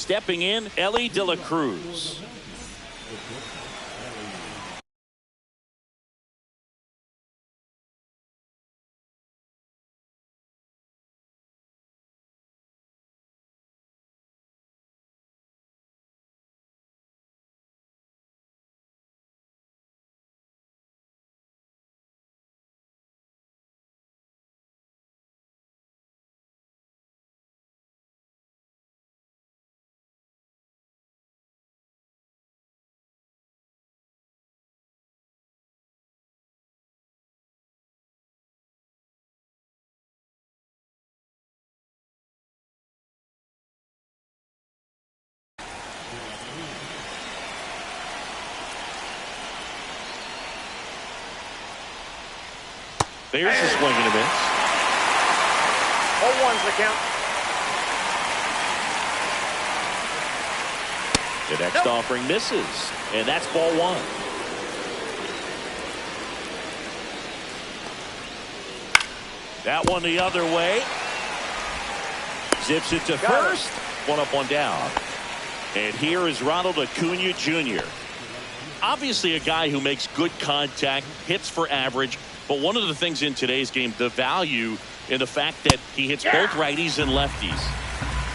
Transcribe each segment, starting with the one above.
Stepping in, Ellie De La Cruz. There's a swing and a miss. 0-1's the count. The next offering misses, and that's ball one. That one the other way. Zips it to first. One up, one down. And here is Ronald Acuna Jr. Obviously a guy who makes good contact, hits for average. But one of the things in today's game, the value in the fact that he hits both righties and lefties.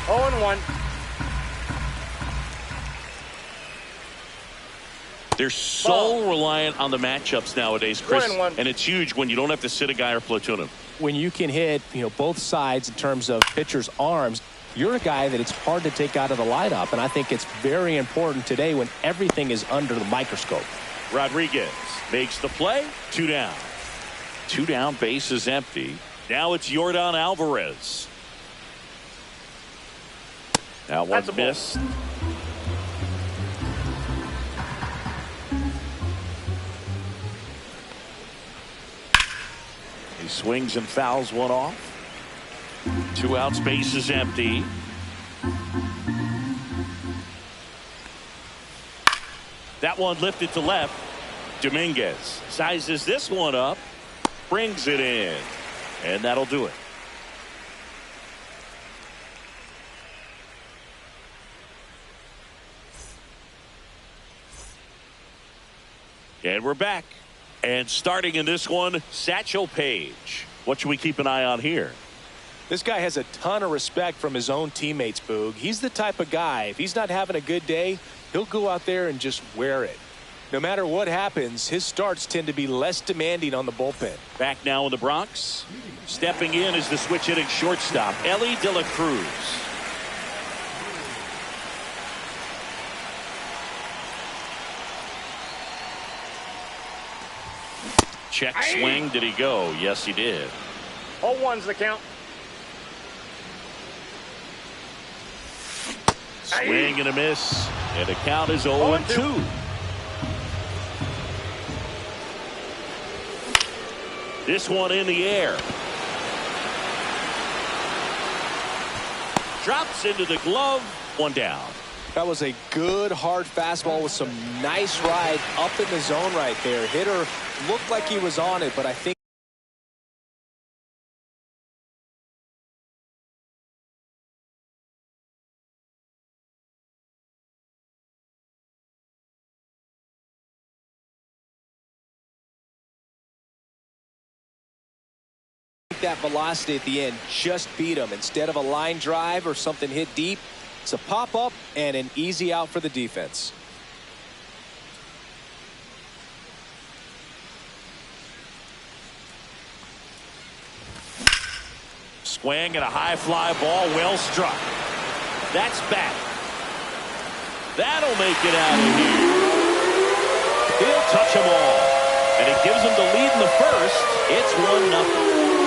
0-1. They're so reliant on the matchups nowadays, Chris. 1-1. And it's huge when you don't have to sit a guy or platoon him. When you can hit, both sides in terms of pitchers' arms, you're a guy that it's hard to take out of the lineup. And I think it's very important today when everything is under the microscope. Rodriguez makes the play. 2 down. 2 down, base is empty. Now it's Yordan Alvarez. That one missed. He swings and fouls one off. 2 outs, base is empty. That one lifted to left. Dominguez sizes this one up. Brings it in, and that'll do it. And we're back. And starting in this one, Satchel Paige. What should we keep an eye on here? This guy has a ton of respect from his own teammates, Boog. He's the type of guy, if he's not having a good day, he'll go out there and just wear it. No matter what happens, his starts tend to be less demanding on the bullpen. Back now in the Bronx. Stepping in is the switch hitting shortstop, Ellie De La Cruz. Check swing. Did he go? Yes, he did. 0-1's the count. Swing and a miss. And the count is 0-2. This one in the air. Drops into the glove. 1 down. That was a good hard fastball with some nice ride up in the zone right there. Hitter looked like he was on it, but I think that velocity at the end just beat him. Instead of a line drive or something hit deep, it's a pop up and an easy out for the defense. Swing and a high fly ball, well struck. That's back. That'll make it out of here. He'll touch them all. And it gives him the lead in the first. It's 1-0.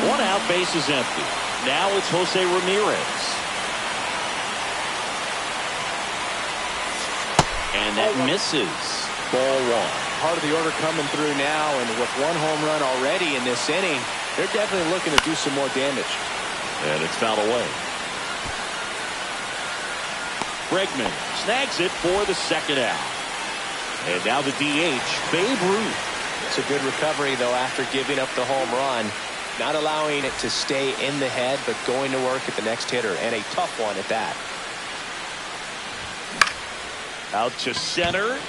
1 out, base is empty. Now it's Jose Ramirez. And that misses. Ball 1. Part of the order coming through now, and with 1 home run already in this inning, they're definitely looking to do some more damage. And it's fouled away. Bregman snags it for the 2nd out. And now the DH, Babe Ruth. It's a good recovery, though, after giving up the home run. Not allowing it to stay in the head, but going to work at the next hitter, and a tough one at that. Out to center.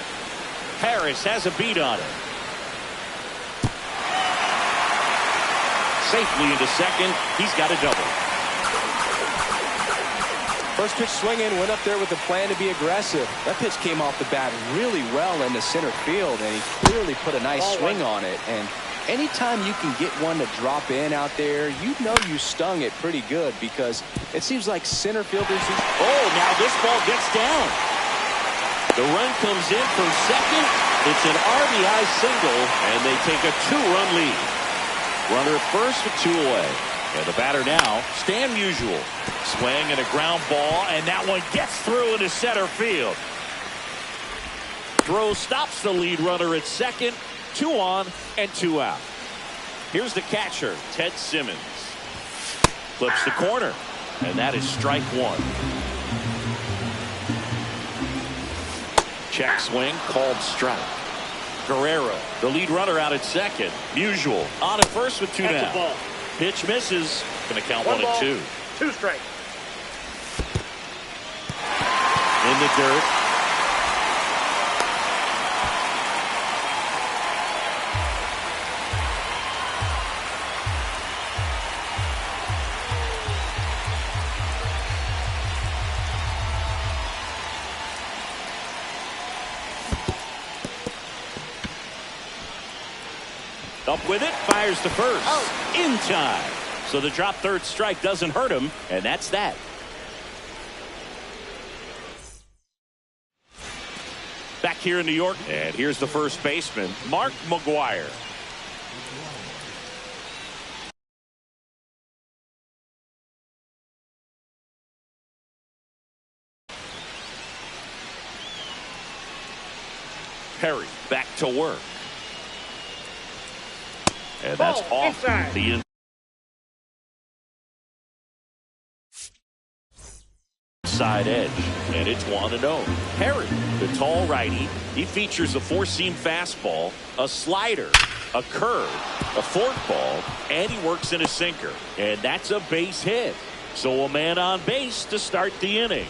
Harris has a beat on it. Safely into second. He's got a double. First pitch swinging, went up there with a plan to be aggressive. That pitch came off the bat really well into center field, and he clearly put a nice swing on it. And anytime you can get one to drop in out there, you know you stung it pretty good, because it seems like center fielders. Oh, now this ball gets down. The run comes in from second. It's an RBI single, and they take a 2-run lead. Runner at first with 2 away. And the batter now, Stan Musial. Swing and a ground ball, and that one gets through into center field. Throw stops the lead runner at second. 2 on and 2 out. Here's the catcher, Ted Simmons. Clips the corner, and that is strike 1. Check swing, called strike. Guerrero, the lead runner, out at second. Musial on at first with 2 down. Pitch misses. Going to count 1 and 2. 2 strikes. In the dirt. Up with it, fires to first. In time. So the drop third strike doesn't hurt him, and that's that. Back here in New York, and here's the first baseman, Mark McGwire. Perry back to work. And that's off the inside edge. And it's 1-0. Perry, the tall righty, he features a 4-seam fastball, a slider, a curve, a forkball, and he works in a sinker. And that's a base hit. So a man on base to start the inning.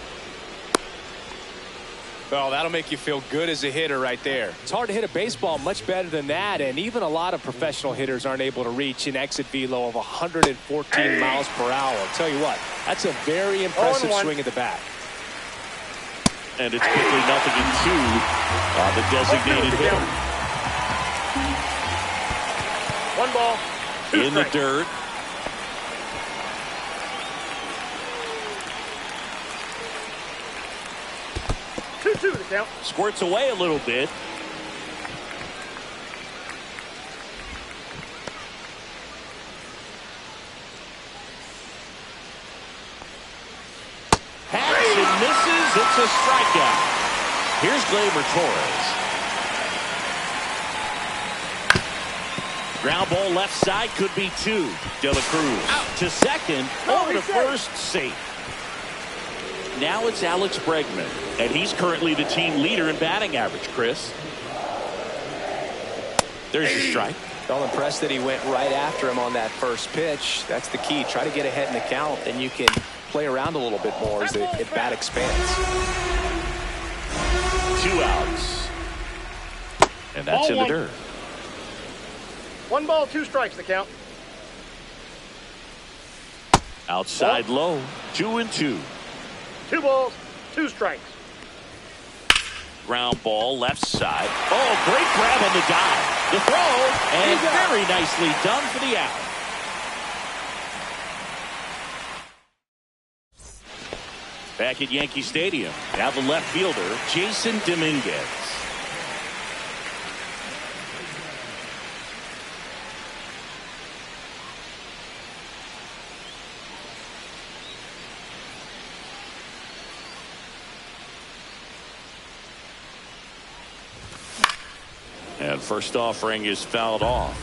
Well, that'll make you feel good as a hitter right there. It's hard to hit a baseball much better than that, and even a lot of professional hitters aren't able to reach an exit velo of 114 miles per hour. I'll tell you what, that's a very impressive swing at the bat. And it's quickly 0-2 on the designated hitter. 1 ball, 2 in strikes. the dirt. Two to count. Squirts away a little bit. Hacks and misses. It's a strikeout. Here's Gleyber Torres. Ground ball left side, could be 2. De La Cruz out to second. Over to first, safe. Now it's Alex Bregman, and he's currently the team leader in batting average, Chris. There's your strike. Well, impressed that he went right after him on that first pitch. That's the key. Try to get ahead in the count, and you can play around a little bit more as the bat expands. 2 outs. And that's in the dirt. 1 ball, 2 strikes, the count. Outside low, 2-2. 2 balls, 2 strikes. Ground ball left side. Oh, great grab on the dive. The throw, and very nicely done for the out. Back at Yankee Stadium, now the left fielder, Jason Dominguez. And first offering is fouled off.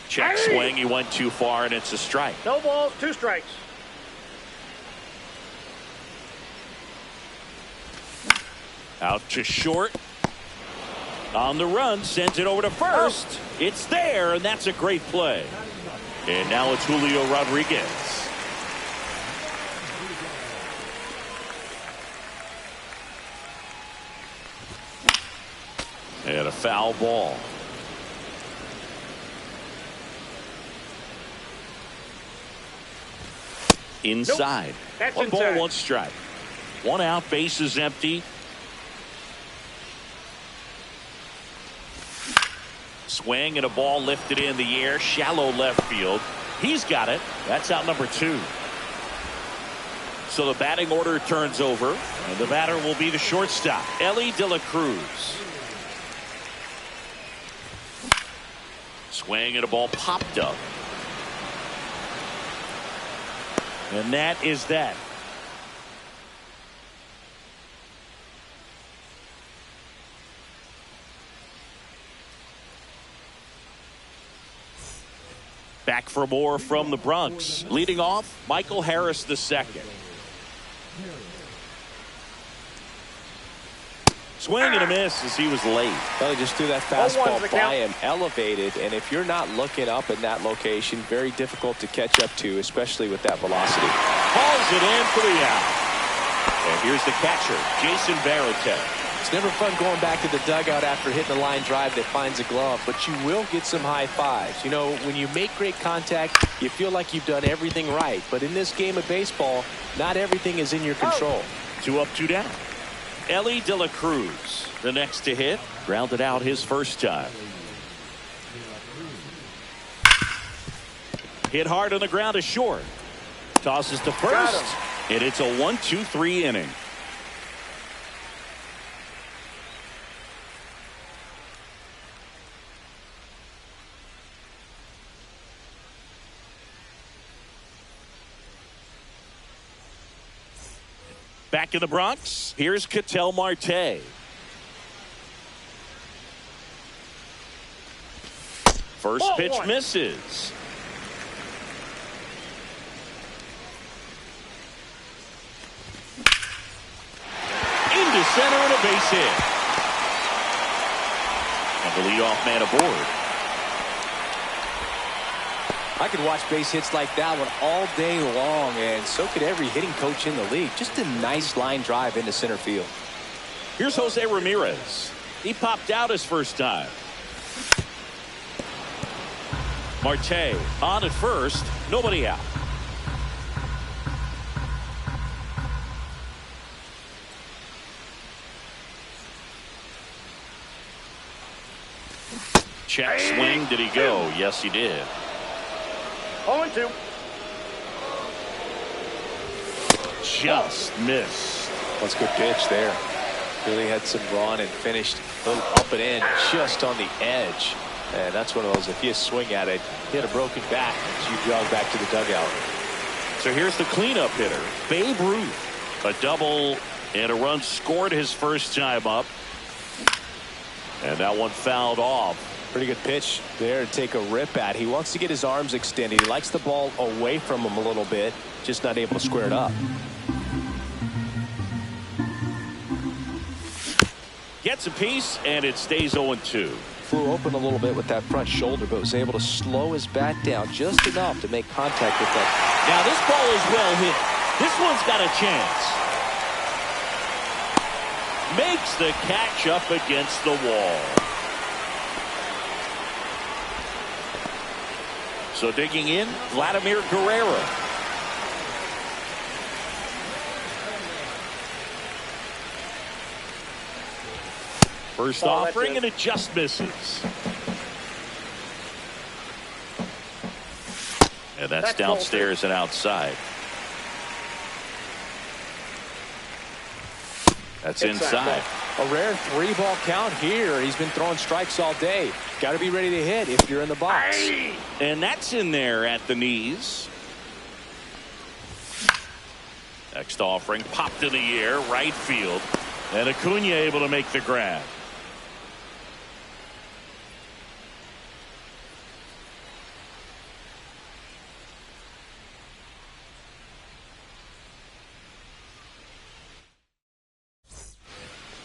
Check swing. He went too far, and it's a strike. No balls, 2 strikes. Out to short. On the run, sends it over to first. It's there, and that's a great play. And now it's Julio Rodriguez. And a foul ball. Inside. Nope. That's One inside. ball, one strike. One out, base is empty. Swing and a ball lifted in the air, shallow left field. He's got it. That's out number 2. So the batting order turns over, and the batter will be the shortstop, Elly De La Cruz. Swing and a ball popped up. And that is that. Back for more from the Bronx. Leading off, Michael Harris II. Swing and a miss as he was late. Well, he just threw that 0-1 fastball the by count. him, elevated, and if you're not looking up in that location, very difficult to catch up to, especially with that velocity. Hauls it in for the out. And here's the catcher, Jason Varitek. It's never fun going back to the dugout after hitting a line drive that finds a glove, but you will get some high fives. You know, when you make great contact, you feel like you've done everything right. But in this game of baseball, not everything is in your control. 2 up, 2 down. Elly De La Cruz, the next to hit, grounded out his first time. Hit hard on the ground is short. Tosses to first, and it's a 1-2-3 inning. Back in the Bronx, here's Ketel Marte. First pitch misses. Into center and a base hit. And the leadoff man aboard. I could watch base hits like that one all day long, and so could every hitting coach in the league. Just a nice line drive into center field. Here's Jose Ramirez. He popped out his first time. Marte on at first, nobody out. Check swing, did he go? Yes, he did. 0-2. Just missed. That's a good pitch there. Really had some run and finished a little up and in, just on the edge. And that's one of those, if you swing at it, hit a broken bat as you jog back to the dugout. So here's the cleanup hitter, Babe Ruth. A double and a run scored his first time up. And that one fouled off. Pretty good pitch there to take a rip at. He wants to get his arms extended. He likes the ball away from him a little bit, just not able to square it up. Gets a piece, and it stays 0-2. Flew open a little bit with that front shoulder, but was able to slow his bat down just enough to make contact with that. Now this ball is well hit. This one's got a chance. Makes the catch up against the wall. So digging in, Vladimir Guerrero. First offering, and it just misses. And that's downstairs and outside. That's inside. A rare 3-ball count here. He's been throwing strikes all day. Got to be ready to hit if you're in the box. And that's in there at the knees. Next offering popped in the air, right field. And Acuna able to make the grab.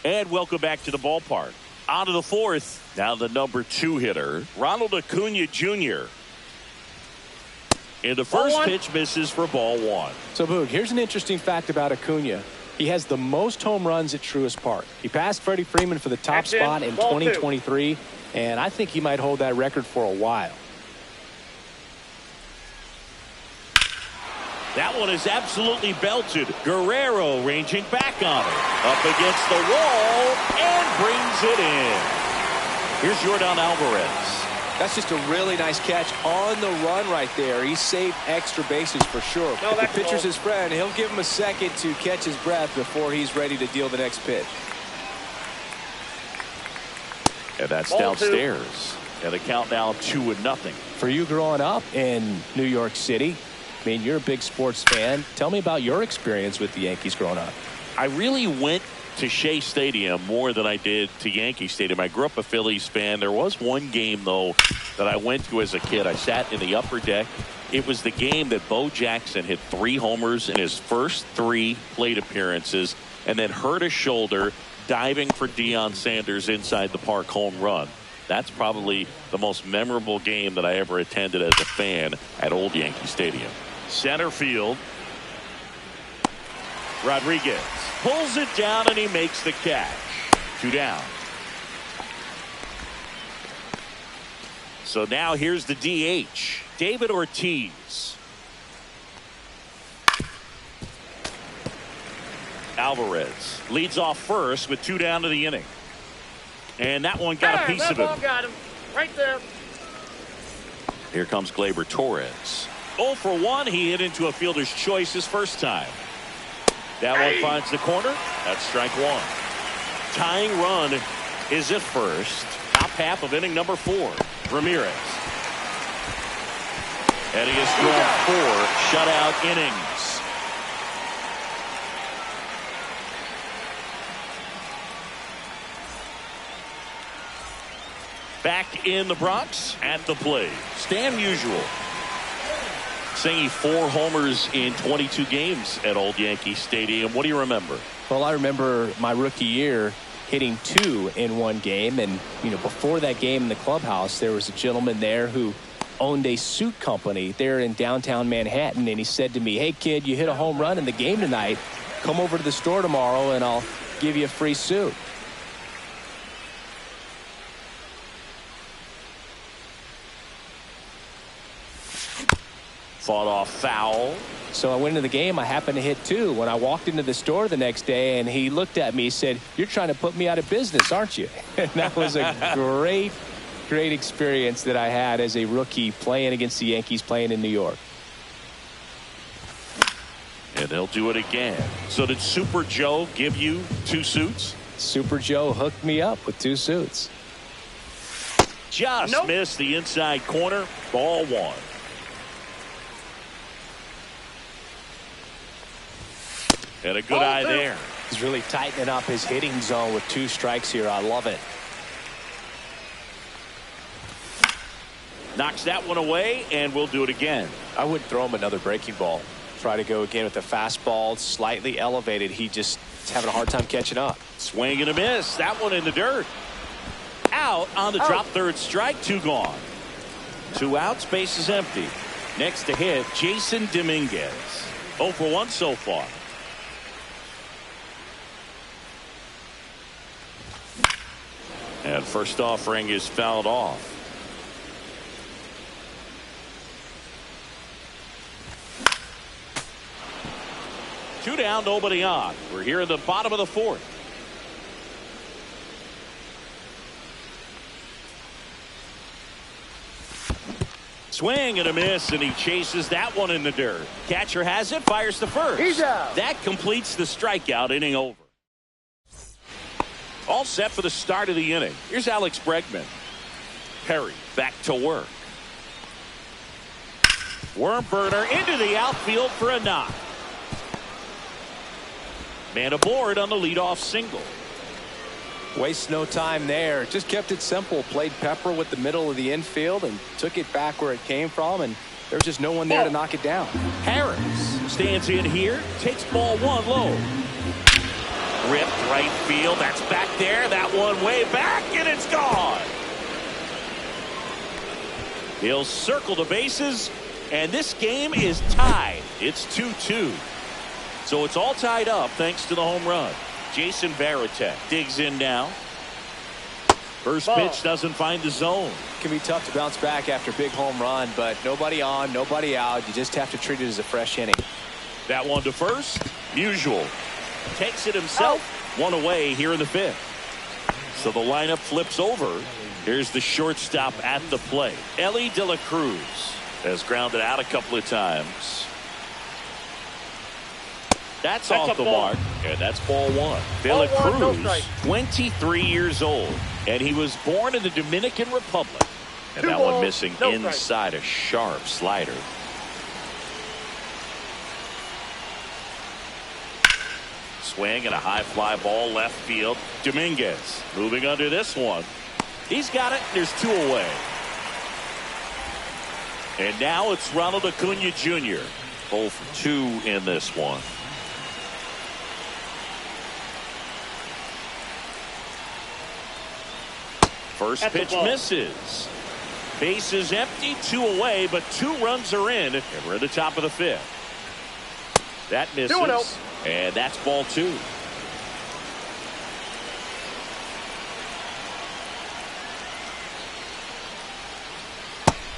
And welcome back to the ballpark. On to the fourth. Now the number 2 hitter, Ronald Acuna Jr. And the first pitch misses for ball one. So, Boog, here's an interesting fact about Acuna. He has the most home runs at Truist Park. He passed Freddie Freeman for the top spot in 2023, and I think he might hold that record for a while. That one is absolutely belted. Guerrero ranging back on it. Up against the wall and brings it in. Here's Jordan Alvarez. That's just a really nice catch on the run right there. He saved extra bases for sure. No, if the pitcher's his friend, he'll give him a second to catch his breath before he's ready to deal the next pitch. And that's downstairs. And the count now 2-0. For you growing up in New York City, I mean, you're a big sports fan. Tell me about your experience with the Yankees growing up. I really went to Shea Stadium more than I did to Yankee Stadium. I grew up a Phillies fan. There was one game, though, that I went to as a kid. I sat in the upper deck. It was the game that Bo Jackson hit 3 homers in his first 3 plate appearances and then hurt his shoulder diving for Deion Sanders inside the park home run. That's probably the most memorable game that I ever attended as a fan at Old Yankee Stadium. Center field. Rodriguez pulls it down and he makes the catch. 2 down. So now here's the DH, David Ortiz. Alvarez leads off first with 2 down to the inning. And that one got a piece of ball him. got him right there. Here comes Gleyber Torres. 0 for 1. He hit into a fielder's choice his first time. That one finds the corner. That's strike 1. Tying run is at first. Top half of inning number 4. Ramirez. And he has thrown 4 shutout innings. Back in the Bronx at the plate, Stan Musial. Saying 4 homers in 22 games at Old Yankee Stadium. What do you remember? Well, I remember my rookie year hitting 2 in one game. And, you know, before that game in the clubhouse, there was a gentleman there who owned a suit company there in downtown Manhattan. And he said to me, "Hey, kid, you hit a home run in the game tonight. Come over to the store tomorrow and I'll give you a free suit." Fought off foul. So I went into the game. I happened to hit 2. When I walked into the store the next day and he looked at me, he said, "You're trying to put me out of business, aren't you?" And that was a great experience that I had as a rookie playing against the Yankees, playing in New York. And they'll do it again. So did Super Joe give you 2 suits? Super Joe hooked me up with 2 suits. Just missed the inside corner. Ball 1. And a good eye there. He's really tightening up his hitting zone with 2 strikes here. I love it. Knocks that one away, and we'll do it again. I would throw him another breaking ball. Try to go again with the fastball, slightly elevated. He just is having a hard time catching up. Swing and a miss. That one in the dirt. Out on the drop third strike. 2 gone. 2 outs. Base is empty. Next to hit, Jason Dominguez. 0 for 1 so far. And first offering is fouled off. Two down, nobody on. We're here in the bottom of the 4th. Swing and a miss, and he chases that one in the dirt. Catcher has it, fires to first. He's out. That completes the strikeout, inning over. All set for the start of the inning. Here's Alex Bregman. Perry back to work. Worm burner into the outfield for a knock. Man aboard on the leadoff single. Waste no time there. Just kept it simple. Played Pepper with the middle of the infield and took it back where it came from, and there's just no one there to knock it down. Harris stands in here, takes ball 1 low. Ripped right field. That's back there. That one way back, and it's gone. He'll circle the bases And this game is tied. It's 2-2. So it's all tied up thanks to the home run. Jason Varitek digs in now. First pitch doesn't find the zone. It can be tough to bounce back after a big home run, but nobody on, nobody out. You just have to treat it as a fresh inning. That one to first. Usual. Takes it himself. One away here in the fifth. So the lineup flips over. Here's the shortstop at the plate. Ellie De La Cruz has grounded out a couple of times. That's off the mark, and that's ball one. De La Cruz, 23 years old, and he was born in the Dominican Republic. And that one missing inside a sharp slider. Swing and a high fly ball left field. Dominguez moving under this one. He's got it. There's two away. And now it's Ronald Acuna Jr. 0 for 2 in this one. First pitch misses. Base is empty, 2 away, but 2 runs are in, and we're at the top of the fifth. That misses, and that's ball 2.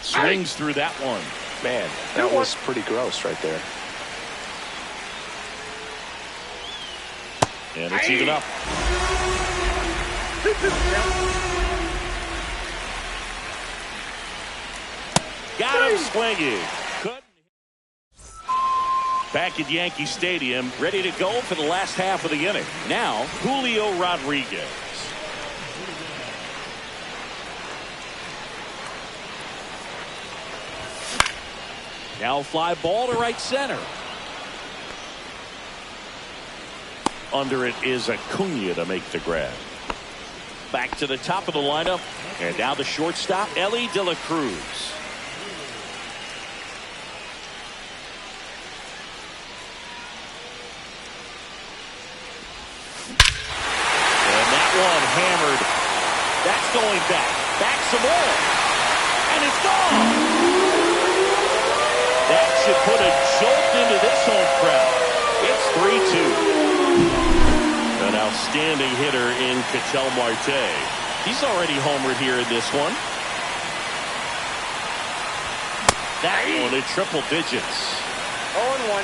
Swings through that one. Man, that was pretty gross right there. And it's even up. Got him swinging. Back at Yankee Stadium, ready to go for the last half of the inning. Now, Julio Rodriguez. Now fly ball to right center. Under it is Acuna to make the grab. Back to the top of the lineup. And now the shortstop, Ellie De La Cruz. And that one hammered. That's going back. Back some more. And it's gone. That should put a jolt into this home crowd. It's 3-2. An outstanding hitter in Ketel Marte. He's already homered here in this one. That one in triple digits. 0-1.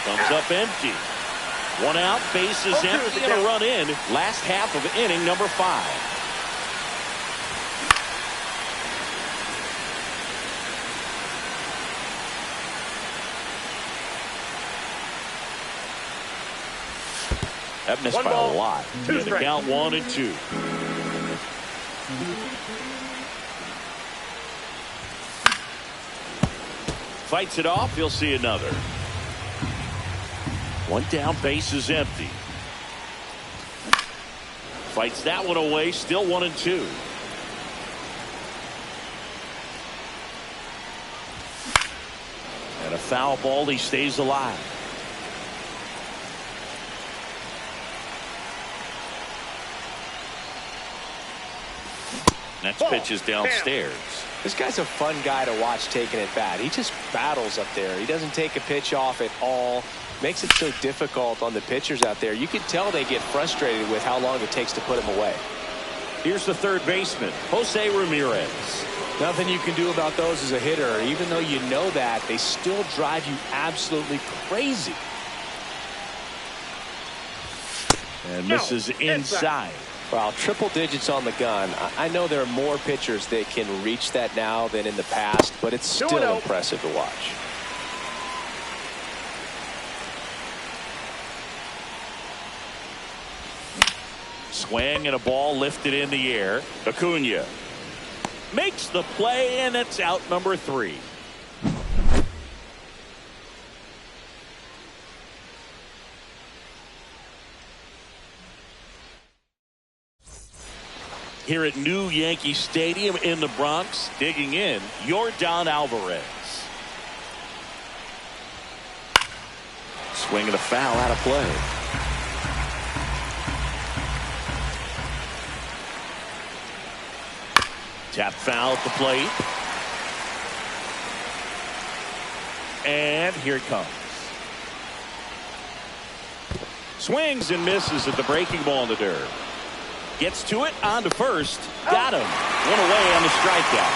Comes up empty. 1 out, base is empty, and a run in. Last half of inning number 5. That missed by a lot. And the count 1-2. Fights it off. He'll see another. 1 down, base is empty. Fights that one away. Still 1-2. And a foul ball. He stays alive. Next pitch is downstairs. This guy's a fun guy to watch taking at bat. He just battles up there. He doesn't take a pitch off at all. Makes it so difficult on the pitchers out there. You can tell they get frustrated with how long it takes to put him away. Here's the third baseman, Jose Ramirez. Nothing you can do about those as a hitter. Even though you know that, they still drive you absolutely crazy. And misses inside. Wow, triple digits on the gun. I know there are more pitchers that can reach that now than in the past, but it's still impressive to watch. Swing and a ball lifted in the air. Acuna makes the play, and it's out number 3. Here at New Yankee Stadium in the Bronx, digging in, Yordan Alvarez. Swing and a foul out of play. Tap foul at the plate. And here it comes. Swings and misses at the breaking ball in the dirt. Gets to it, on to first. Got him. One away on the strikeout.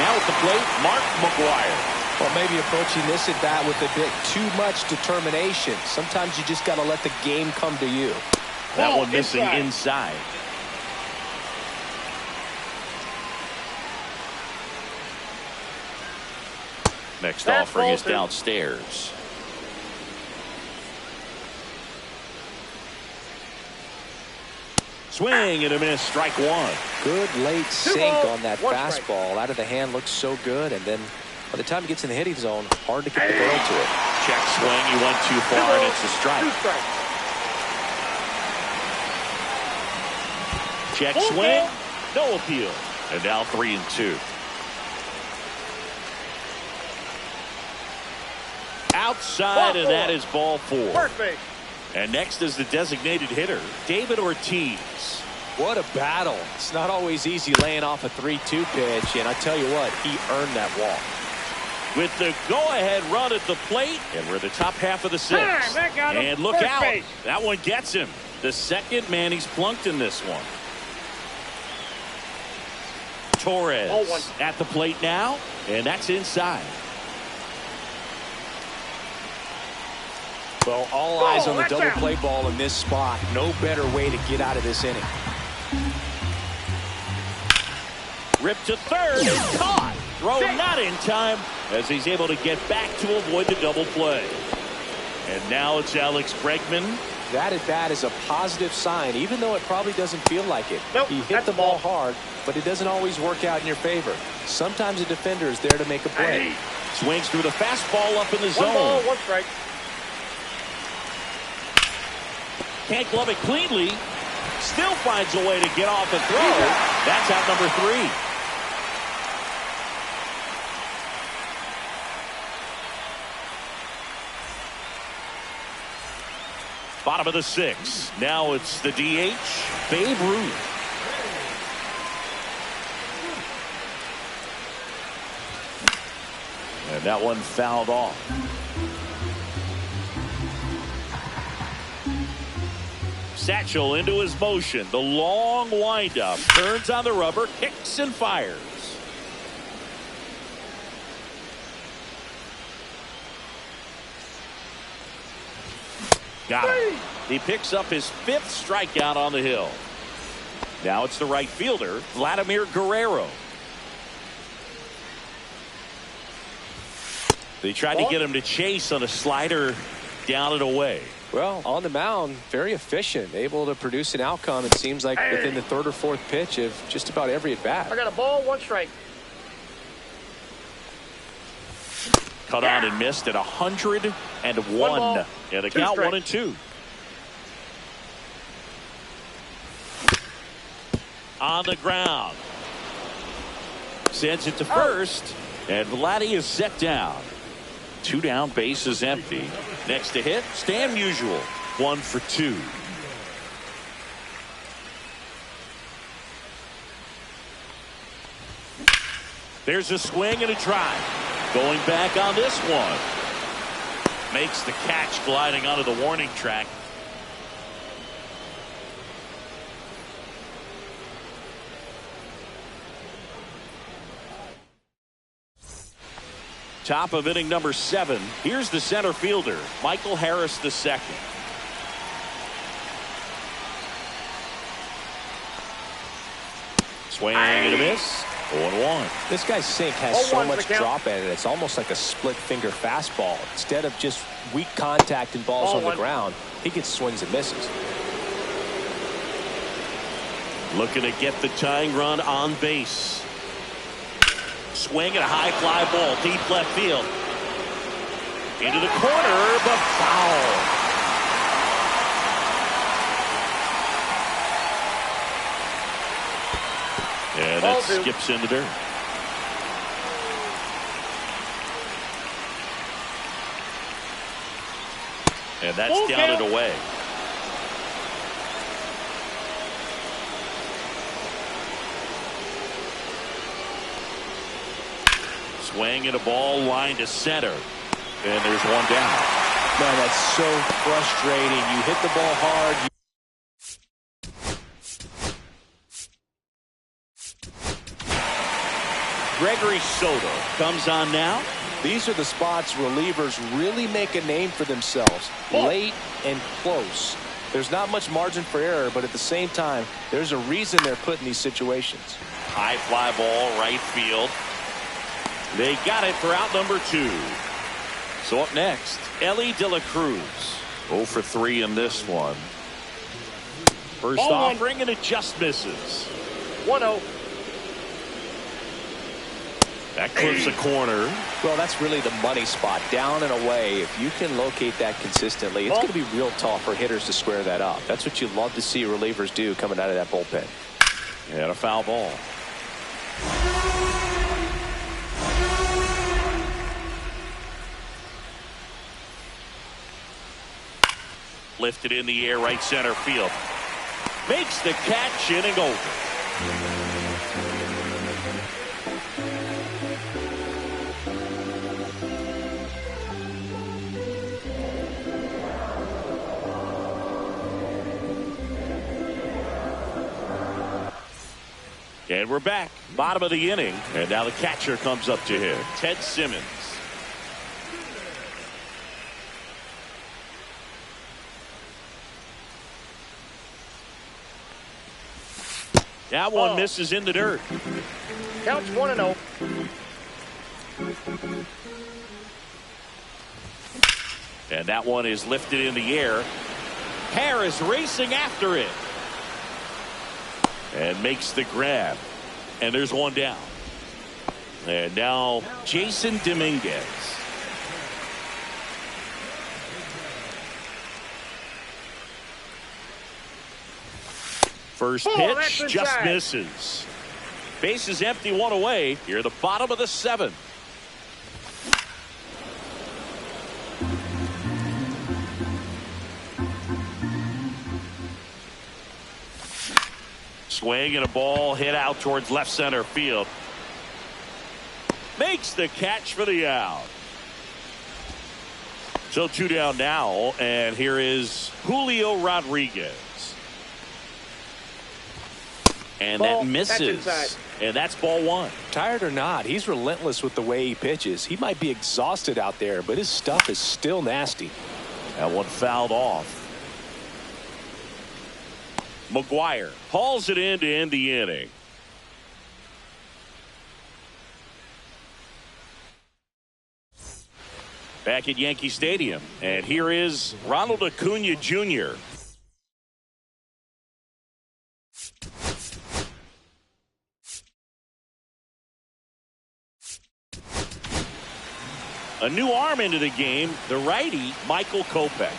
Now at the plate, Mark McGwire. Well, maybe approaching this at bat with a bit too much determination. Sometimes you just got to let the game come to you. That one missing inside. Next offering is downstairs. Swing and a miss, strike one. Good late sink on that fastball. Out of the hand, looks so good, and then by the time he gets in the hitting zone, hard to get the barrel to it. Check swing, he went too far, and it's a strike. Check swing, no appeal. And now 3-2. Outside, and that is ball four. Perfect. And next is the designated hitter, David Ortiz. What a battle. It's not always easy laying off a 3-2 pitch, and I tell you what, he earned that walk. With the go-ahead run at the plate, and we're the top half of the sixth. And look out, that one gets him. The second man he's plunked in this one. Torres at the plate now, and that's inside. Well, all eyes on the double play ball in this spot. No better way to get out of this inning. Ripped to third and caught. Throw not in time as he's able to get back to avoid the double play. And now it's Alex Bregman. That at bat is a positive sign, even though it probably doesn't feel like it. Nope, he hit the ball hard, but it doesn't always work out in your favor. Sometimes a defender is there to make a play. Swings through the fastball up in the zone. 1 ball, 1 strike. Can't glove it cleanly. Still finds a way to get off and throw. That's out number 3. Bottom of the 6th. Now it's the DH, Babe Ruth. And that one fouled off. Satchel into his motion. The long windup. Turns on the rubber. Kicks and fires. Got him. He picks up his 5th strikeout on the hill. Now it's the right fielder, Vladimir Guerrero. They tried to get him to chase on a slider down and away. Well, on the mound, very efficient, able to produce an outcome, it seems like, within the 3rd or 4th pitch of just about every at-bat. I got a ball, 1 strike. Cut on and missed at 101. Yeah, the count 1-2. On the ground. Sends it to first. And Vladdy is set down. 2 down, base is empty. Next to hit, Stan Musial. 1 for 2. There's a swing and a drive. Going back on this one. Makes the catch, gliding onto the warning track. Top of inning number 7. Here's the center fielder, Michael Harris II. Swing and a miss. 0-1. This guy's sink has so much drop in it. It's almost like a split finger fastball. Instead of just weak contact and balls on the ground, he gets swings and misses. Looking to get the tying run on base. Swing and a high fly ball, deep left field. Into the corner, but foul. And that skips in the dirt. And that's down and away. Swing and a ball line to center. And there's one down. Man, that's so frustrating. You hit the ball hard. Gregory Soto comes on now. These are the spots relievers really make a name for themselves. Late and close. There's not much margin for error, but at the same time, there's a reason they're put in these situations. High fly ball, right field. They got it for out number 2. So up next, Ellie De La Cruz. 0 for 3 in this one. First offering, and it just misses. 1-0. That clips a corner. Well, that's really the money spot. Down and away. If you can locate that consistently, it's going to be real tough for hitters to square that up. That's what you love to see relievers do coming out of that bullpen. And a foul ball. Lifted in the air, right center field. Makes the catch, inning over. And we're back, bottom of the inning, and now the catcher comes up to him, Ted Simmons. That one misses in the dirt. Counts 1-0. And that one is lifted in the air. Harris racing after it. And makes the grab. And there's one down. And now Jason Dominguez. First pitch just misses. Base is empty, one away. Here at the bottom of the 7th. Swing and a ball hit out towards left center field. Makes the catch for the out. So 2 down now, and here is Julio Rodriguez. And that misses. And that's ball 1. Tired or not, he's relentless with the way he pitches. He might be exhausted out there, but his stuff is still nasty. That one fouled off. McGuire hauls it in to end the inning. Back at Yankee Stadium, and here is Ronald Acuna Jr. A new arm into the game, the righty Michael Kopech.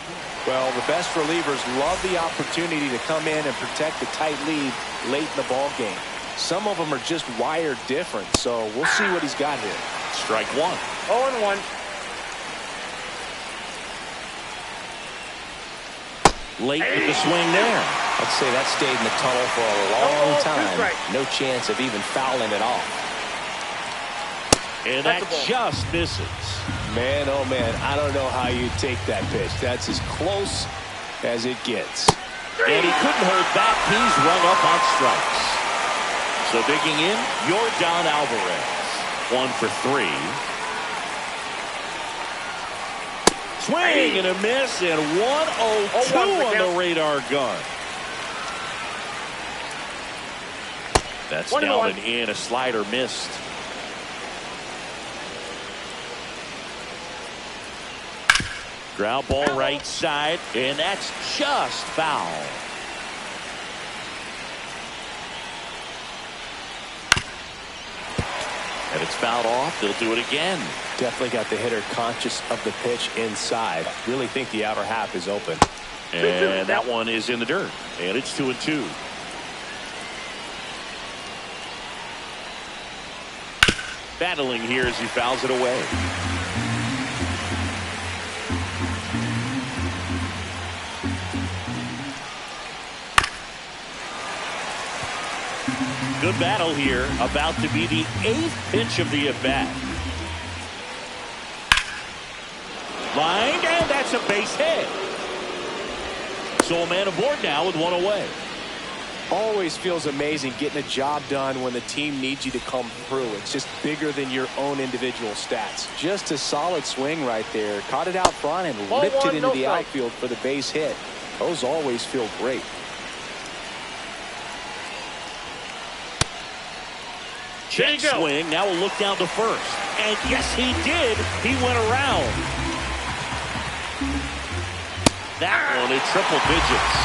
Well, the best relievers love the opportunity to come in and protect a tight lead late in the ball game. Some of them are just wired different, so we'll see what he's got here. Strike 1. 0-1. Late with the swing there. I'd say that stayed in the tunnel for a long time. No chance of even fouling it off. And that just misses. Man, oh man, I don't know how you take that pitch. That's as close as it gets. And he couldn't hold back. He's rung up on strikes. So digging in, Yordan Alvarez. 1 for 3. Swing and a miss, and 1-0-2 on the radar gun. That's down and in. A slider missed. Ground ball right side, and that's just foul. And it's fouled off. They'll do it again. Definitely got the hitter conscious of the pitch inside. Really think the outer half is open. And that one is in the dirt. And it's 2-2. Battling here as he fouls it away. Good battle here. About to be the 8th pitch of the at-bat. Lined, and that's a base hit. So a man aboard now with one away. Always feels amazing getting a job done when the team needs you to come through. It's just bigger than your own individual stats. Just a solid swing right there. Caught it out front and Ball ripped one, it into no the strike. outfield for the base hit. Those always feel great. Check swing. Now a look down to first. And yes, he did. He went around. That one in triple digits.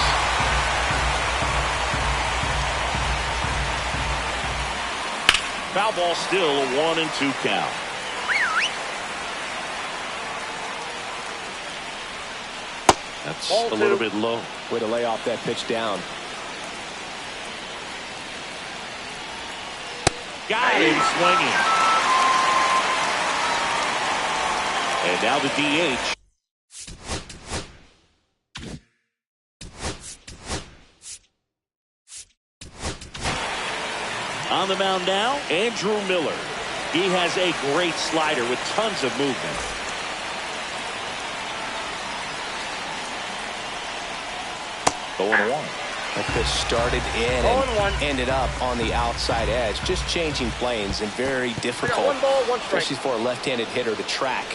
Foul ball, still a 1-2 count. That's Ball a little two. bit low. Way to lay off that pitch down. Got him swinging. And now the DH. On the mound now, Andrew Miller. He has a great slider with tons of movement. Going one. That pitch started in Ball and 1. ended up on the outside edge. Just changing planes and very We got difficult, 1 ball, 1 strike. especially for a left-handed hitter to track.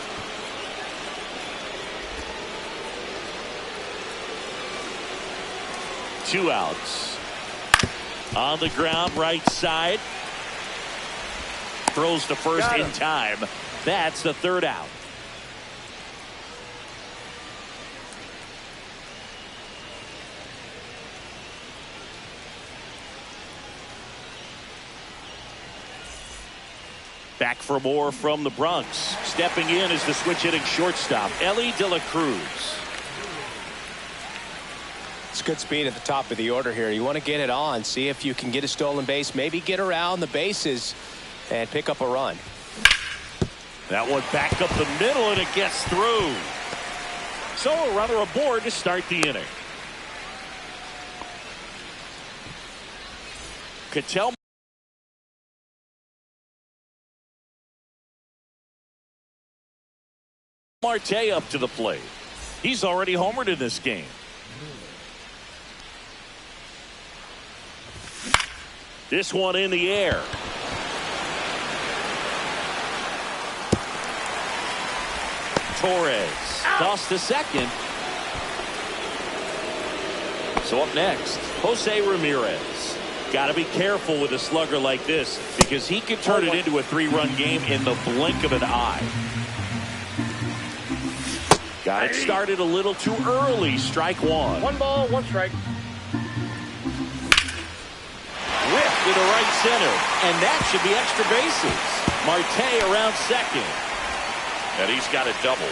Two outs. On the ground, right side. Throws to first Got in him. time. That's the third out. Back for more from the Bronx. Stepping in is the switch hitting shortstop, Ellie De La Cruz. It's good speed at the top of the order here. You want to get it on, see if you can get a stolen base, maybe get around the bases and pick up a run. That one back up the middle, and it gets through. So a runner aboard to start the inning. Cattell Marte up to the plate. He's already homered in this game. This one in the air. Torres tossed to second. So up next, Jose Ramirez. Got to be careful with a slugger like this because he can turn it into a 3-run game in the blink of an eye. Got it started a little too early. Strike one. 1 ball, 1 strike. Whip to the right center, and that should be extra bases. Marte around second, and he's got a double.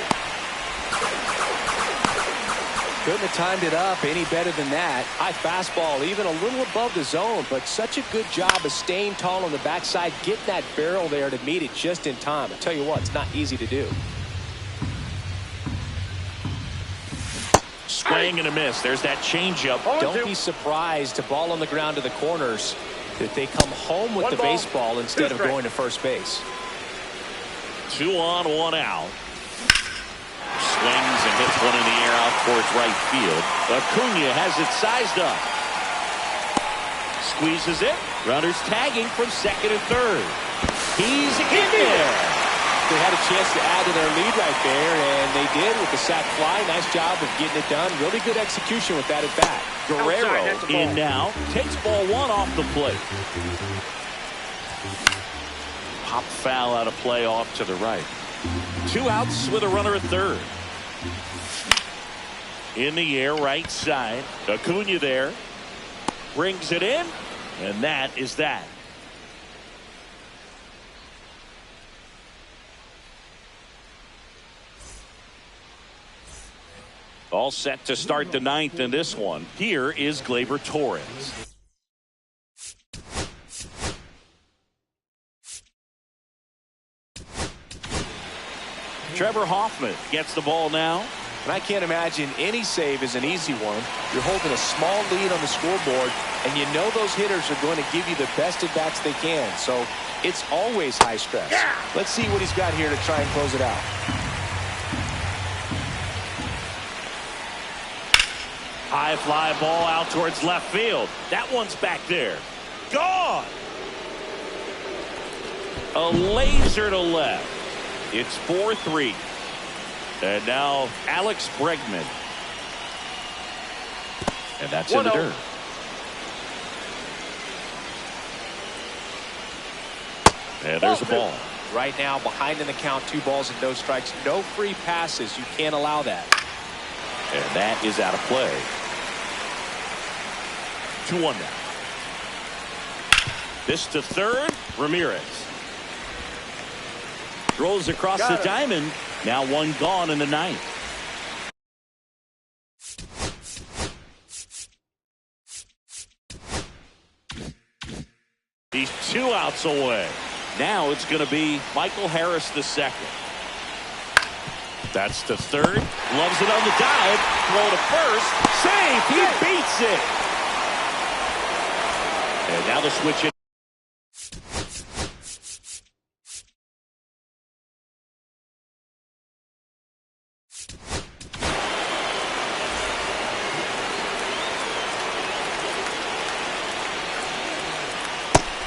Couldn't have timed it up any better than that. High fastball, even a little above the zone, but such a good job of staying tall on the backside, getting that barrel there to meet it just in time. I tell you what, it's not easy to do. Swing and a miss. There's that changeup. Don't be surprised to ball on the ground to the corners that they come home with 1 the ball, baseball 2 instead of strikes. going to first base. 2 on, 1 out. Swings and hits one in the air out towards right field. Acuna has it sized up. Squeezes it. Runners tagging from second and third. He's in there. They had a chance to add to their lead right there, and they did with the sac fly. Nice job of getting it done. Really good execution with that at bat. Guerrero Outside, that's the ball. in now. Takes ball 1 off the plate. Pop foul out of play off to the right. 2 outs with a runner at third. In the air, right side. Acuna there. Brings it in, and that is that. All set to start the 9th in this one. Here is Gleyber Torres. Trevor Hoffman gets the ball now. And I can't imagine any save is an easy one. You're holding a small lead on the scoreboard, and you know those hitters are going to give you the best at bats they can. So it's always high stress. Let's see what he's got here to try and close it out. High fly ball out towards left field. That one's back there. Gone. A laser to left. It's 4-3. And now Alex Bregman. And that's in the dirt. And there's a ball. Right now, behind in the count, 2 balls and no strikes. No free passes. You can't allow that. And that is out of play. 2-1 now. This to third. Ramirez. Throws across the diamond. Now 1 gone in the 9th. He's 2 outs away. Now it's going to be Michael Harris II. That's to third. Loves it on the dive. Throw to first. Save. He beats it. And now the switch in.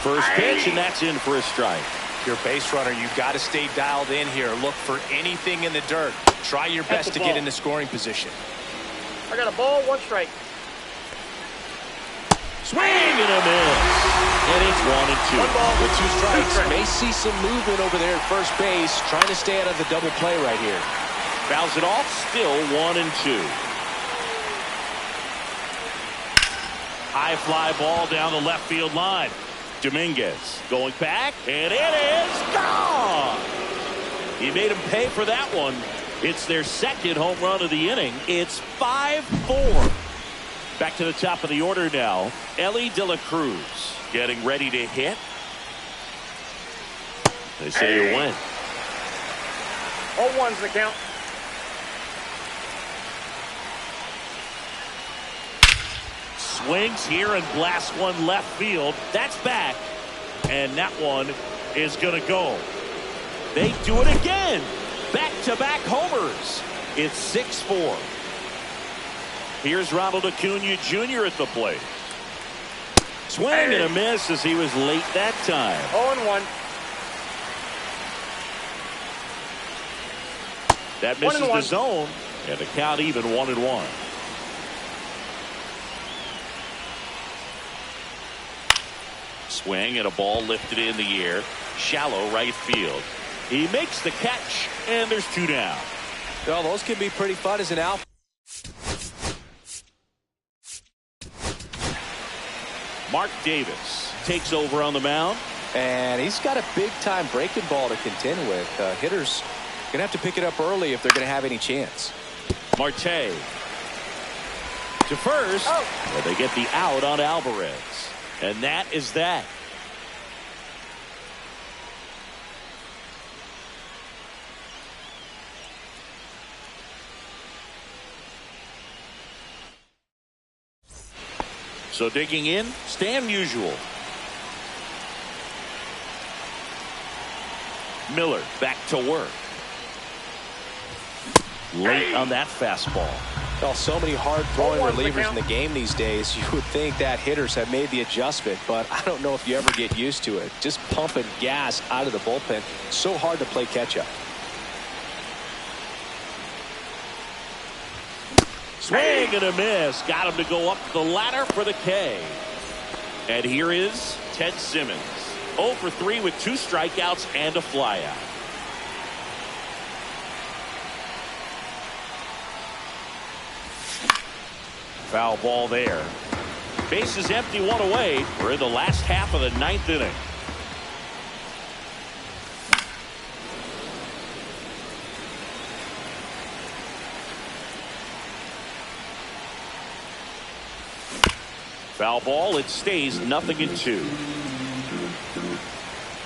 First pitch, and that's in for a strike. Your base runner, you've got to stay dialed in here. Look for anything in the dirt. Try your best to get into scoring position. I got a ball, 1 strike. Swing and a miss. And it's 1-2. 1 ball With 2 strikes, 2 strikes. may see some movement over there at first base, trying to stay out of the double play right here. Fouls it off, still 1-2. High fly ball down the left field line. Dominguez going back, and it is gone. He made him pay for that one. It's their 2nd home run of the inning. It's 5-4. Back to the top of the order now. Ellie De La Cruz getting ready to hit. They say you win. 0-1's the count. Swings here and blasts one left field. That's back. And that one is going to go. They do it again. Back-to-back homers. It's 6-4. Here's Ronald Acuna Jr. at the plate. Swing and a miss as he was late that time. 0-1. That misses 1-1. the zone. And the count even 1-1. Swing and a ball lifted in the air. Shallow right field. He makes the catch, and there's 2 down. Well, those can be pretty fun as an out. Mark Davis takes over on the mound. And he's got a big-time breaking ball to contend with. Hitters going to have to pick it up early if they're going to have any chance. Marte to first. Where they get the out on Alvarez. And that is that. So digging in, Stan Musial. Miller back to work. Late on that fastball. Well, so many hard-throwing relievers in the game these days. You would think that hitters have made the adjustment, but I don't know if you ever get used to it. Just pumping gas out of the bullpen. So hard to play catch-up. Swing and a miss. Got him to go up the ladder for the K. And here is Ted Simmons. 0 for 3 with 2 strikeouts and a flyout. Foul ball there. Base is empty, 1 away. We're in the last half of the 9th inning. Foul ball. It stays 0-2.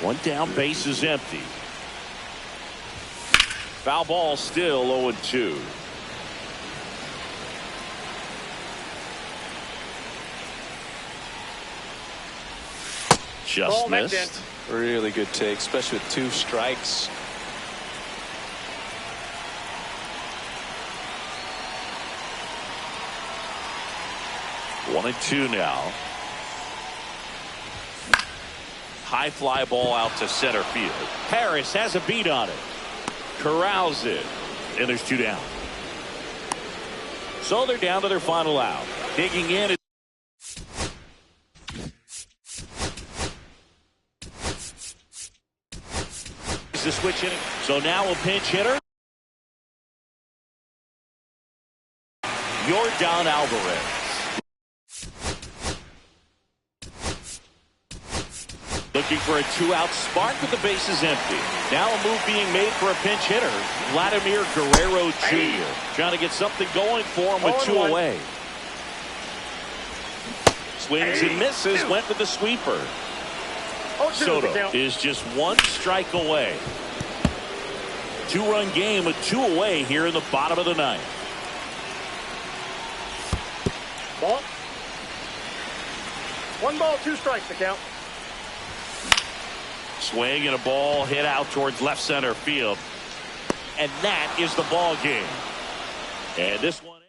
1 down, base is empty. Foul ball, still 0-2. Just missed. Really good take, especially with 2 strikes. 1-2 now. High fly ball out to center field. Harris has a beat on it. Corrals it. And there's 2 down. So they're down to their final out. Digging in is the switch inning. So now a pinch hitter. Yordan Alvarez. Looking for a 2-out spark with the bases empty. Now a move being made for a pinch hitter. Vladimir Guerrero Jr. trying to get something going for him with 2 away. Swings and misses. Went with the sweeper. Soto is just 1 strike away. 2-run game with 2 away here in the bottom of the 9th. Ball. 1 ball, 2 strikes to count. Swing and a ball hit out towards left center field. And that is the ball game. And this one